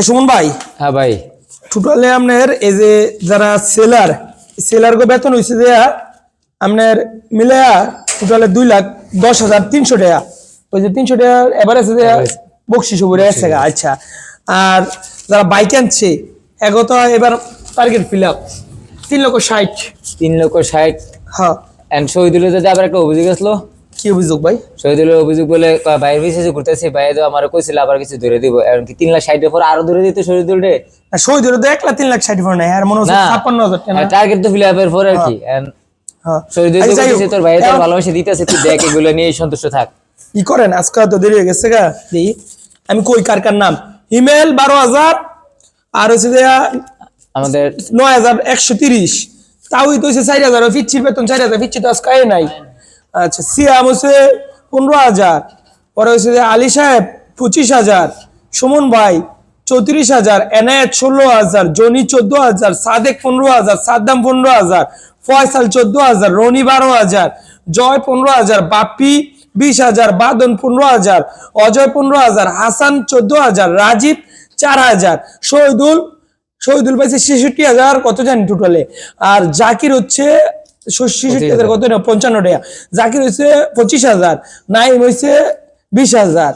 সুমন ভাই, হ্যাঁ ভাই, টোটালে আপনার এই যে যারা সেলার গো বেতন হয়েছে যে আপনার মিলে টোটালে 2,10,300 টাকা। ওই যে 300 টাকা এভারেজ যে বকশিস উপরে আছে। আচ্ছা, আর যারা বাইক আনছে এগত এবার টার্গেট ফিল আপ 3,60,000। 3,60,000। হ্যাঁ, এন্ড শহীদুলের যদি আবার একটা অভিযোগ আসলো। কি অভিযোগ ভাই? শহীদুলের অভিযোগ বলে বাইরের বিশেষে ঘুরতেছে, ভাই তো আমার কইছিল আবার কিছু ধরে দিব, এমনকি 3,60,000 পর আরো ধরে দিত শহীদুল রে। শহীদুল তো 1,03,60,000 নাই, আর মনে হচ্ছে 56,000 টাকা। টার্গেট তো ফিল আপের পর আর কি। হ্যাঁ, শহীদুল তো কইছে তোর ভাই তোর ভালোবাসা দিতেছে, তুই দেখ এগুলো নিয়ে সন্তুষ্ট থাক। কি করেন আজকে তো দেরি হয়ে গেছে গা। দেখি আমি কই কার নাম। হিমেল 12,000, আর হচ্ছে যে আমাদের 9,130। তাওই তো হচ্ছে 4,000 ফিচ্ছির বেতন 4,000 ফিচ্ছি তো আজকে নাই। আচ্ছা, সিয়াম হচ্ছে 15,000, পরে হচ্ছে যে আলী সাহেব 25,000, সুমন ভাই 34,000, এনায়েত 16,000, জনি 14,000, সাদেক 15,000, সাদ্দাম 15,000, ফয়সাল 14,000, রনি 12,000, জয় 15,000, বাপ্পি 20,000, বাদন 15,000, অজয় 15,000, হাসান 14,000, রাজীব 4,000, শহীদুল পাইছে 66,000 কত জানি টোটালে। আর জাকির হচ্ছে 66,000 কত না 55 টাকা। জাকির হচ্ছে 25,000, নাইম হচ্ছে 20,000।